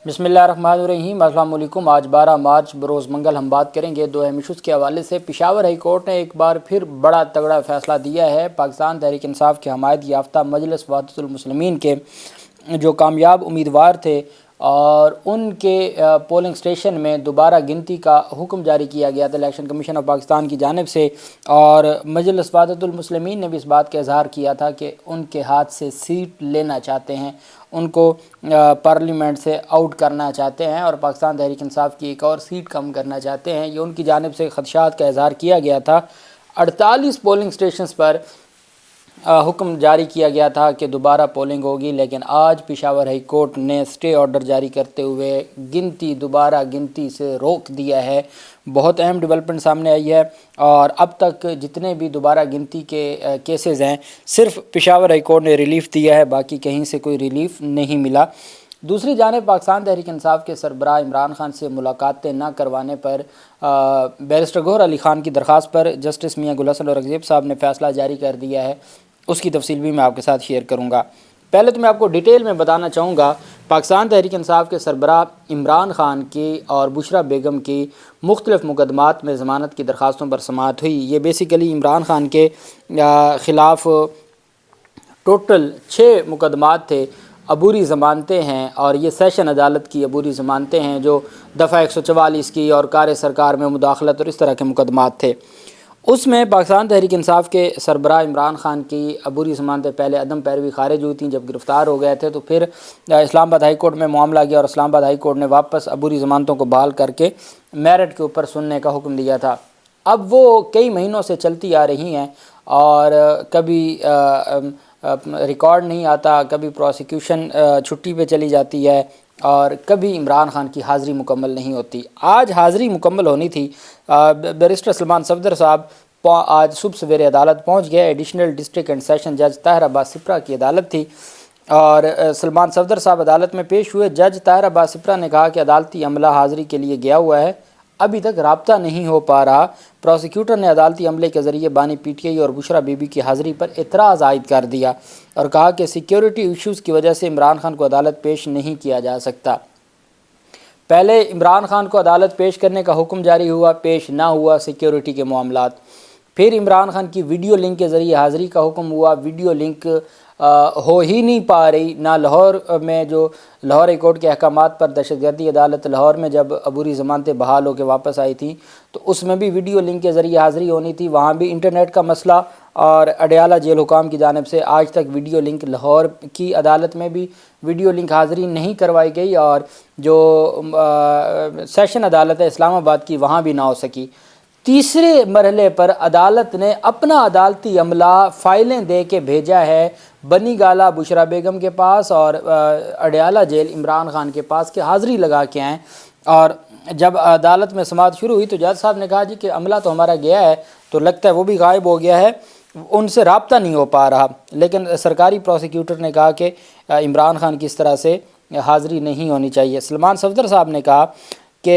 بسم اللہ الرحمن الرحیم۔ السلام علیکم۔ آج 12 مارچ بروز منگل ہم بات کریں گے دو اہم ایشوز کے حوالے سے۔ پشاور ہائی کورٹ نے ایک بار پھر بڑا تگڑا فیصلہ دیا ہے۔ پاکستان تحریک انصاف کے حمایت یافتہ مجلس وحدت المسلمین کے جو کامیاب امیدوار تھے اور ان کے پولنگ سٹیشن میں دوبارہ گنتی کا حکم جاری کیا گیا تھا الیکشن کمیشن آف پاکستان کی جانب سے، اور مجلس وحدت المسلمین نے بھی اس بات کا اظہار کیا تھا کہ ان کے ہاتھ سے سیٹ لینا چاہتے ہیں، ان کو پارلیمنٹ سے آؤٹ کرنا چاہتے ہیں اور پاکستان تحریک انصاف کی ایک اور سیٹ کم کرنا چاہتے ہیں۔ یہ ان کی جانب سے خدشات کا اظہار کیا گیا تھا۔ 48 پولنگ سٹیشنز پر حکم جاری کیا گیا تھا کہ دوبارہ پولنگ ہوگی، لیکن آج پشاور ہائی کورٹ نے سٹے آرڈر جاری کرتے ہوئے دوبارہ گنتی سے روک دیا ہے۔ بہت اہم ڈیولپمنٹ سامنے آئی ہے، اور اب تک جتنے بھی دوبارہ گنتی کے کیسز ہیں صرف پشاور ہائی کورٹ نے ریلیف دیا ہے، باقی کہیں سے کوئی ریلیف نہیں ملا۔ دوسری جانب پاکستان تحریک انصاف کے سربراہ عمران خان سے ملاقاتیں نہ کروانے پر بیرسٹر گوہر علی خان کی درخواست پر جسٹس میاں گل حسن اورنگزیب صاحب نے فیصلہ جاری کر دیا ہے۔ اس کی تفصیل بھی میں آپ کے ساتھ شیئر کروں گا۔ پہلے تو میں آپ کو ڈیٹیل میں بتانا چاہوں گا، پاکستان تحریک انصاف کے سربراہ عمران خان کی اور بشرا بیگم کی مختلف مقدمات میں ضمانت کی درخواستوں پر سماعت ہوئی۔ یہ بیسیکلی عمران خان کے خلاف ٹوٹل 6 مقدمات تھے، عبوری ضمانتیں ہیں، اور یہ سیشن عدالت کی عبوری ضمانتیں ہیں جو دفعہ 144 کی اور کار سرکار میں مداخلت اور اس طرح کے مقدمات تھے۔ اس میں پاکستان تحریک انصاف کے سربراہ عمران خان کی عبوری ضمانتیں پہلے عدم پیروی خارج ہوئی تھیں، جب گرفتار ہو گئے تھے تو پھر اسلام آباد ہائی کورٹ میں معاملہ گیا اور اسلام آباد ہائی کورٹ نے واپس عبوری ضمانتوں کو بحال کر کے میرٹ کے اوپر سننے کا حکم دیا تھا۔ اب وہ کئی مہینوں سے چلتی آ رہی ہیں اور کبھی ریکارڈ نہیں آتا، کبھی پروسیکیوشن چھٹی پہ چلی جاتی ہے، اور کبھی عمران خان کی حاضری مکمل نہیں ہوتی۔ آج حاضری مکمل ہونی تھی۔ بیرسٹر سلمان صفدر صاحب آج صبح سویرے عدالت پہنچ گئے۔ ایڈیشنل ڈسٹرکٹ اینڈ سیشن جج طاہر عباس سپرا کی عدالت تھی، اور سلمان صفدر صاحب عدالت میں پیش ہوئے۔ جج طاہر عباس سپرا نے کہا کہ عدالتی عملہ حاضری کے لیے گیا ہوا ہے، ابھی تک رابطہ نہیں ہو پا رہا۔ پروسیکیوٹر نے عدالتی عملے کے ذریعے بانی پی ٹی آئی اور بشرا بی بی کی حاضری پر اعتراض عائد کر دیا اور کہا کہ سیکیورٹی ایشوز کی وجہ سے عمران خان کو عدالت پیش نہیں کیا جا سکتا۔ پہلے عمران خان کو عدالت پیش کرنے کا حکم جاری ہوا، پیش نہ ہوا سیکیورٹی کے معاملات۔ پھر عمران خان کی ویڈیو لنک کے ذریعے حاضری کا حکم ہوا، ویڈیو لنک ہو ہی نہیں پا رہی۔ نہ لاہور میں جو لاہور ہائی کورٹ کے احکامات پر دہشت گردی عدالت لاہور میں جب عبوری ضمانتیں بحال ہو کے واپس آئی تھیں تو اس میں بھی ویڈیو لنک کے ذریعے حاضری ہونی تھی، وہاں بھی انٹرنیٹ کا مسئلہ، اور اڈیالہ جیل حکام کی جانب سے آج تک ویڈیو لنک لاہور کی عدالت میں بھی ویڈیو لنک حاضری نہیں کروائی گئی، اور جو سیشن عدالت ہے اسلام آباد کی وہاں بھی نہ ہو سکی۔ تیسرے مرحلے پر عدالت نے اپنا عدالتی عملہ فائلیں دے کے بھیجا ہے بنی گالہ بشرا بیگم کے پاس اور اڈیالہ جیل عمران خان کے پاس کہ حاضری لگا کے آئیں۔ اور جب عدالت میں سماعت شروع ہوئی تو جج صاحب نے کہا جی کہ عملہ تو ہمارا گیا ہے، تو لگتا ہے وہ بھی غائب ہو گیا ہے، ان سے رابطہ نہیں ہو پا رہا۔ لیکن سرکاری پروسیکیوٹر نے کہا کہ عمران خان کی اس طرح سے حاضری نہیں ہونی چاہیے۔ سلمان صفدر صاحب نے کہا کہ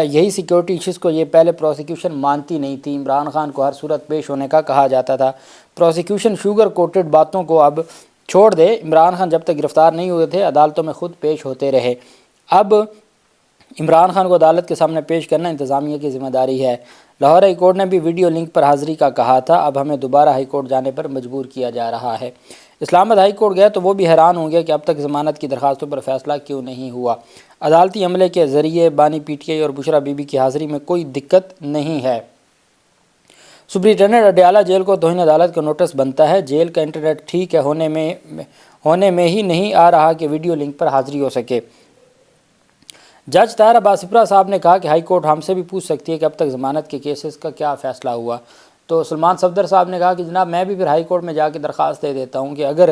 یہی سیکیورٹی ایشوز کو یہ پہلے پروسیکیوشن مانتی نہیں تھی، عمران خان کو ہر صورت پیش ہونے کا کہا جاتا تھا۔ پروسیکیوشن شوگر کوٹڈ باتوں کو اب چھوڑ دے، عمران خان جب تک گرفتار نہیں ہوئے تھے عدالتوں میں خود پیش ہوتے رہے، اب عمران خان کو عدالت کے سامنے پیش کرنا انتظامیہ کی ذمہ داری ہے۔ لاہور ہائی کورٹ نے بھی ویڈیو لنک پر حاضری کا کہا تھا، اب ہمیں دوبارہ ہائی کورٹ جانے پر مجبور کیا جا رہا ہے۔ اسلام آباد ہائی کورٹ گئے تو وہ بھی حیران ہوں گے کہ اب تک ضمانت کی درخواستوں پر فیصلہ کیوں نہیں ہوا۔ عدالتی عملے کے ذریعے بانی پی ٹی آئی اور بشرا بی بی کی حاضری میں کوئی دقت نہیں ہے۔ سپرنٹینڈنٹ اڈیالہ جیل کو توہین عدالت کا نوٹس بنتا ہے، جیل کا انٹرنیٹ ٹھیک ہے ہونے میں ہی نہیں آ رہا کہ ویڈیو لنک پر حاضری ہو سکے۔ جج طاہر عباس سپرا صاحب نے کہا کہ ہائی کورٹ ہم سے بھی پوچھ سکتی ہے کہ اب تک ضمانت کے کیسز کا کیا فیصلہ ہوا۔ تو سلمان صفدر صاحب نے کہا کہ جناب میں بھی پھر ہائی کورٹ میں جا کے درخواست دے دیتا ہوں کہ اگر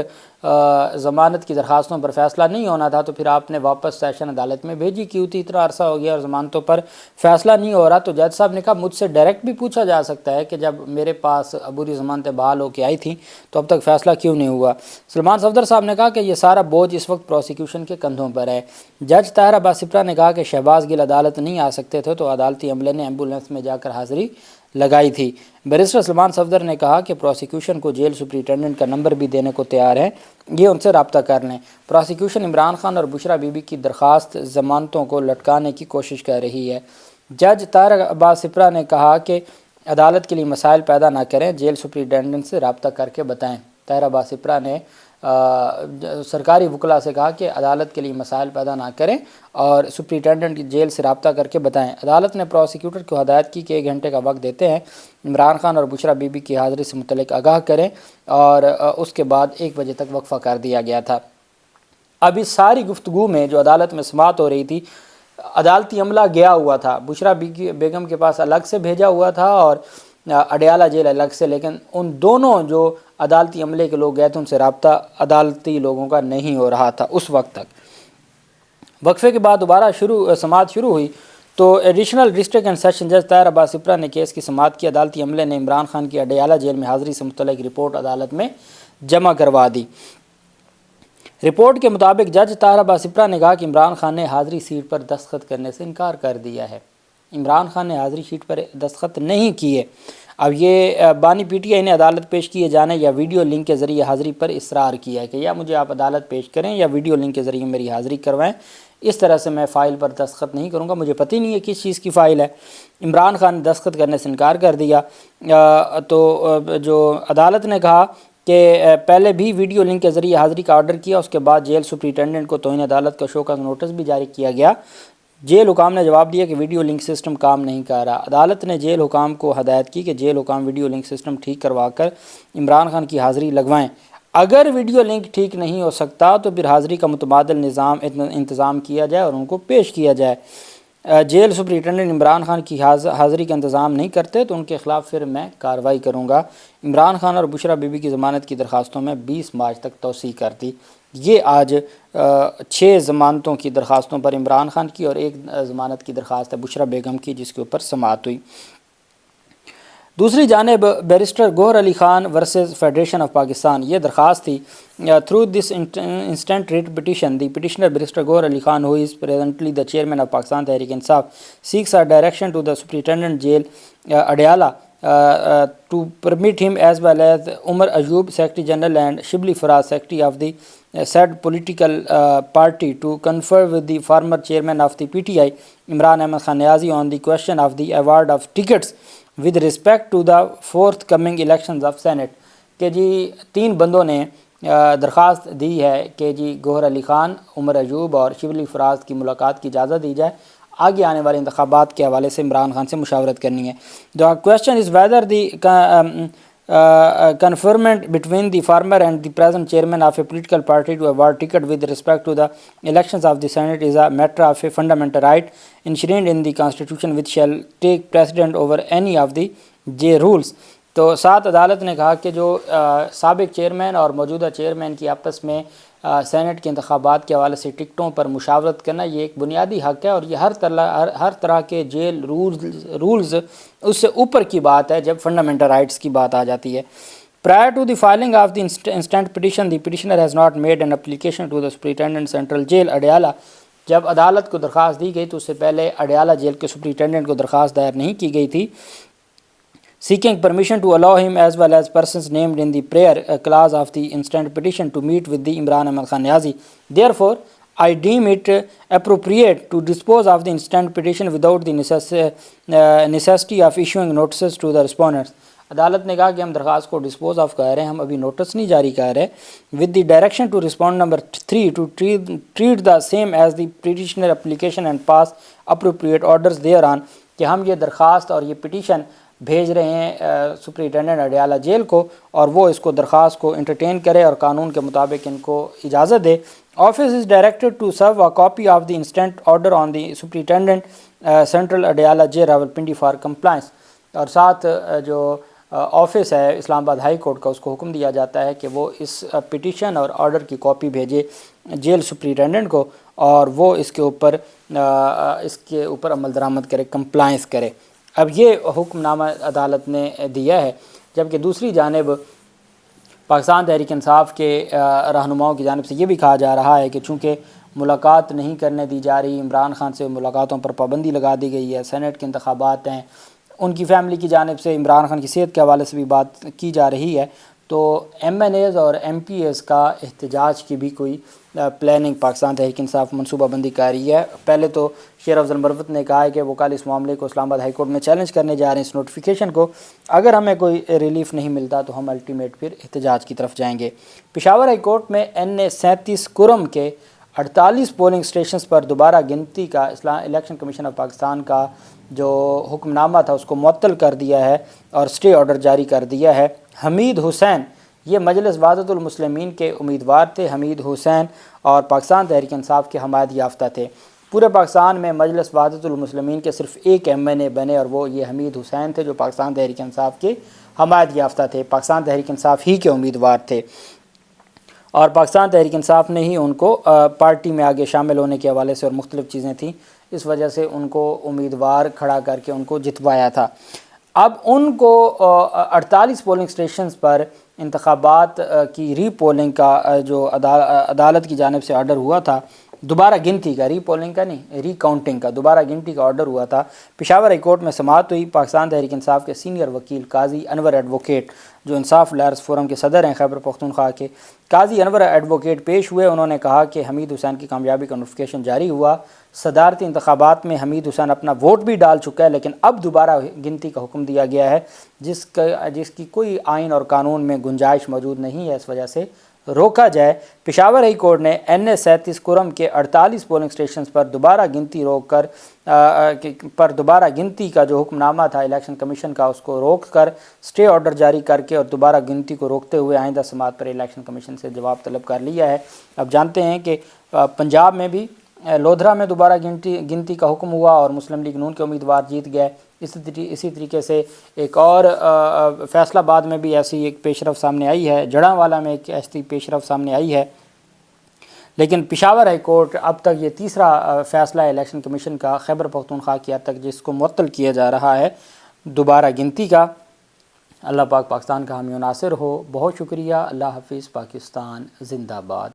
ضمانت کی درخواستوں پر فیصلہ نہیں ہونا تھا تو پھر آپ نے واپس سیشن عدالت میں بھیجی کیوں تھی، اتنا عرصہ ہو گیا اور ضمانتوں پر فیصلہ نہیں ہو رہا۔ تو جج صاحب نے کہا مجھ سے ڈائریکٹ بھی پوچھا جا سکتا ہے کہ جب میرے پاس عبوری ضمانتیں بحال ہو کے آئی تھیں تو اب تک فیصلہ کیوں نہیں ہوا۔ سلمان صفدر صاحب نے کہا کہ یہ سارا بوجھ اس وقت پروسیکیوشن کے کندھوں پر ہے۔ جج طاہر عباس سپرا نے کہا کہ شہباز گل عدالت نہیں آ سکتے تھے تو عدالتی عملے نے ایمبولینس میں جا کر حاضری لگائی تھی۔ بیرسٹر سلمان صفدر نے کہا کہ پروسیکیوشن کو جیل سپرنٹینڈنٹ کا نمبر بھی دینے کو تیار ہیں، یہ ان سے رابطہ کر لیں۔ پروسیکیوشن عمران خان اور بشرا بی بی کی درخواست ضمانتوں کو لٹکانے کی کوشش کر رہی ہے۔ جج طاہر عباس سپرا نے کہا کہ عدالت کے لیے مسائل پیدا نہ کریں، جیل سپرنٹینڈنٹ سے رابطہ کر کے بتائیں۔ طاہر عباس سپرا نے سرکاری وکلاء سے کہا کہ عدالت کے لیے مسائل پیدا نہ کریں اور سپرنٹینڈنٹ کی جیل سے رابطہ کر کے بتائیں۔ عدالت نے پروسیکیوٹر کو ہدایت کی کہ 1 گھنٹے کا وقت دیتے ہیں، عمران خان اور بشرا بی بی کی حاضری سے متعلق آگاہ کریں، اور اس کے بعد 1 بجے تک وقفہ کر دیا گیا تھا۔ اب اس ساری گفتگو میں جو عدالت میں سماعت ہو رہی تھی، عدالتی عملہ گیا ہوا تھا، بشرا بیگم کے پاس الگ سے بھیجا ہوا تھا اور اڈیالہ جیل الگ سے، لیکن ان دونوں جو عدالتی عملے کے لوگ گئے تھے ان سے رابطہ عدالتی لوگوں کا نہیں ہو رہا تھا اس وقت تک۔ وقفے کے بعد دوبارہ سماعت شروع ہوئی تو ایڈیشنل ڈسٹرکٹ اینڈ سیشن جج طاہر عباس سپرا نے کیس کی سماعت کی۔ عدالتی عملے نے عمران خان کی اڈیالہ جیل میں حاضری سے متعلق رپورٹ عدالت میں جمع کروا دی۔ رپورٹ کے مطابق جج طاہر عباس سپرا نے کہا کہ عمران خان نے حاضری شیٹ پر دستخط کرنے سے انکار کر دیا ہے۔ عمران خان نے حاضری شیٹ پر دستخط نہیں کیے۔ اب یہ بانی پی ٹی آئی نے عدالت پیش کیے جانے یا ویڈیو لنک کے ذریعے حاضری پر اصرار کیا ہے کہ یا مجھے آپ عدالت پیش کریں یا ویڈیو لنک کے ذریعے میری حاضری کروائیں، اس طرح سے میں فائل پر دستخط نہیں کروں گا، مجھے پتہ ہی نہیں ہے کس چیز کی فائل ہے۔ عمران خان نے دستخط کرنے سے انکار کر دیا۔ تو جو عدالت نے کہا کہ پہلے بھی ویڈیو لنک کے ذریعے حاضری کا آرڈر کیا، اس کے بعد جیل سپرنٹینڈنٹ کو توہین عدالت کا شو کاز نوٹس بھی جاری کیا گیا۔ جیل حکام نے جواب دیا کہ ویڈیو لنک سسٹم کام نہیں کر رہا۔ عدالت نے جیل حکام کو ہدایت کی کہ جیل حکام ویڈیو لنک سسٹم ٹھیک کروا کر عمران خان کی حاضری لگوائیں۔ اگر ویڈیو لنک ٹھیک نہیں ہو سکتا تو پھر حاضری کا متبادل انتظام کیا جائے اور ان کو پیش کیا جائے۔ جیل سپرنٹینڈنٹ عمران خان کی حاضری کا انتظام نہیں کرتے تو ان کے خلاف پھر میں کارروائی کروں گا۔ عمران خان اور بشرا بی بی کی ضمانت کی درخواستوں میں 20 مارچ تک توسیع کر دی۔ یہ آج 6 ضمانتوں کی درخواستوں پر عمران خان کی اور 1 ضمانت کی درخواست ہے بشرا بیگم کی، جس کے اوپر سماعت ہوئی۔ دوسری جانب barrister Gohar Ali Khan versus federation of Pakistan, یہ درخواست تھی۔ Through this instant writ petition the petitioner barrister Gohar Ali Khan who is presently the chairman of Pakistan Tehreek Insaf seeks a direction to the Superintendent Jail Adiala to permit him as well as Umar Ayub Secretary General and Shibli Faraz Secretary of the said political party to confer with the former chairman of the PTI Imran Ahmad Khan Niazi on the question of the award of tickets with respect to the forthcoming elections of Senate۔ کہ جی 3 بندوں نے درخواست دی ہے کہ جی گوہر علی خان، عمر ایوب اور شبلی فراز کی ملاقات کی اجازت دی جائے، آگے آنے والے انتخابات کے حوالے سے عمران خان سے مشاورت کرنی ہے۔ The question is whether the conferment between the former and the present chairman of a political party to award ticket with respect to the elections of the Senate is a matter of a fundamental right enshrined in the Constitution which shall take precedent over any of the J rules۔ تو 7 عدالت نے کہا کہ جو سابق chairman اور موجودہ chairman کی آپس میں سینٹ کے انتخابات کے حوالے سے ٹکٹوں پر مشاورت کرنا یہ ایک بنیادی حق ہے، اور یہ ہر طرح کے جیل رولز اس سے اوپر کی بات ہے جب فنڈامنٹل رائٹس کی بات آ جاتی ہے۔ Prior to the filing of the instant petition, the petitioner has not made an application to the Superintendent Central Jail Adiala۔ جب عدالت کو درخواست دی گئی تو اس سے پہلے اڈیالہ جیل کے سپرنٹینڈنٹ کو درخواست دائر نہیں کی گئی تھی۔ Seeking permission to allow him as well as persons named in the prayer clause of the instant petition to meet with the Imran Ahmad Khan Niazi. Therefore, I deem it appropriate to dispose of the instant petition without the necessity of issuing notices to the respondents۔ عدالت نے کہا کہ ہم درخواست کو dispose of کر رہے ہیں، ہم ابھی نوٹس نہیں جاری کر رہے۔ with the direction to respond number 3 to treat the same as the petitioner application and pass appropriate orders thereon، کہ ہم یہ درخواست اور یہ پٹیشن بھیج رہے ہیں سپرنٹینڈنٹ اڈیالہ جیل کو، اور وہ اس کو درخواست کو انٹرٹین کرے اور قانون کے مطابق ان کو اجازت دے۔ Office is directed to serve a copy of the instant order on the superintendent central Adiala jail Rawalpindi for compliance, اور ساتھ جو آفس ہے اسلام آباد ہائی کورٹ کا، اس کو حکم دیا جاتا ہے کہ وہ اس پٹیشن اور آرڈر کی کاپی بھیجے جیل سپرنٹینڈنٹ کو، اور وہ اس کے اوپر عمل درآمد کرے، کمپلائنس کرے۔ اب یہ حکم نامہ عدالت نے دیا ہے، جبکہ دوسری جانب پاکستان تحریک انصاف کے رہنماؤں کی جانب سے یہ بھی کہا جا رہا ہے کہ چونکہ ملاقات نہیں کرنے دی جا رہی، عمران خان سے ملاقاتوں پر پابندی لگا دی گئی ہے، سینٹ کے انتخابات ہیں، ان کی فیملی کی جانب سے عمران خان کی صحت کے حوالے سے بھی بات کی جا رہی ہے، تو ایم این ایز اور ایم پی ایز کا احتجاج کی بھی کوئی پلاننگ پاکستان تحریک انصاف منصوبہ بندی کر رہی ہے۔ پہلے تو شیر افضل مروت نے کہا ہے کہ وہ کل اس معاملے کو اسلام آباد ہائی کورٹ میں چیلنج کرنے جا رہے ہیں اس نوٹیفیکیشن کو، اگر ہمیں کوئی ریلیف نہیں ملتا تو ہم الٹیمیٹ پھر احتجاج کی طرف جائیں گے۔ پشاور ہائی کورٹ میں این37 کرم کے 48 پولنگ اسٹیشنز پر دوبارہ گنتی کا الیکشن کمیشن آف پاکستان کا جو حکم نامہ تھا اس کو معطل کر دیا ہے اور اسٹے آرڈر جاری کر دیا ہے۔ حمید حسین یہ مجلس وحدت المسلمین کے امیدوار تھے۔ حمید حسین اور پاکستان تحریک انصاف کے حمایت یافتہ تھے۔ پورے پاکستان میں مجلس وحدت المسلمین کے صرف ایک ایم این اے بنے اور وہ یہ حمید حسین تھے جو پاکستان تحریک انصاف کے حمایت یافتہ تھے، پاکستان تحریک انصاف ہی کے امیدوار تھے، اور پاکستان تحریک انصاف نے ہی ان کو پارٹی میں آگے شامل ہونے کے حوالے سے اور مختلف چیزیں تھیں، اس وجہ سے ان کو امیدوار کھڑا کر کے ان کو جتوایا تھا۔ اب ان کو 48 پولنگ اسٹیشنز پر انتخابات کی ری پولنگ کا جو عدالت کی جانب سے آرڈر ہوا تھا، دوبارہ گنتی کا، ری پولنگ کا نہیں، ری کاؤنٹنگ کا، دوبارہ گنتی کا آرڈر ہوا تھا۔ پشاور ہائی کورٹ میں سماعت ہوئی۔ پاکستان تحریک انصاف کے سینئر وکیل قاضی انور ایڈوکیٹ جو انصاف لائرز فورم کے صدر ہیں خیبر پختونخوا کے، قاضی انور ایڈوکیٹ پیش ہوئے۔ انہوں نے کہا کہ حمید حسین کی کامیابی کا نوٹیفیکیشن جاری ہوا، صدارتی انتخابات میں حمید حسین اپنا ووٹ بھی ڈال چکا ہے، لیکن اب دوبارہ گنتی کا حکم دیا گیا ہے جس کی کوئی آئین اور قانون میں گنجائش موجود نہیں ہے، اس وجہ سے روکا جائے۔ پشاور ہائی کورٹ نے این37 کرم کے 48 پولنگ اسٹیشنز پر دوبارہ گنتی کا جو حکم نامہ تھا الیکشن کمیشن کا اس کو روک کر اسٹے آرڈر جاری کر کے اور دوبارہ گنتی کو روکتے ہوئے آئندہ سماعت پر الیکشن کمیشن سے جواب طلب کر لیا ہے۔ اب جانتے ہیں کہ پنجاب میں بھی لودھرا میں دوبارہ گنتی کا حکم ہوا اور مسلم لیگ نون کے امیدوار جیت گئے۔ اسی طریقے سے ایک اور فیصل آباد میں بھی ایسی ایک پیش رفت سامنے آئی ہے، جڑاں میں ایک ایسی پیش رفت سامنے آئی ہے، لیکن پشاور ہائی کورٹ اب تک یہ تیسرا فیصلہ ہے الیکشن کمیشن کا خیبر پختونخوا کی حد تک جس کو معطل کیا جا رہا ہے دوبارہ گنتی کا۔ اللہ پاک پاکستان کا حامی و ناصر ہو۔ بہت شکریہ۔ اللہ حافظ۔ پاکستان زندہ باد۔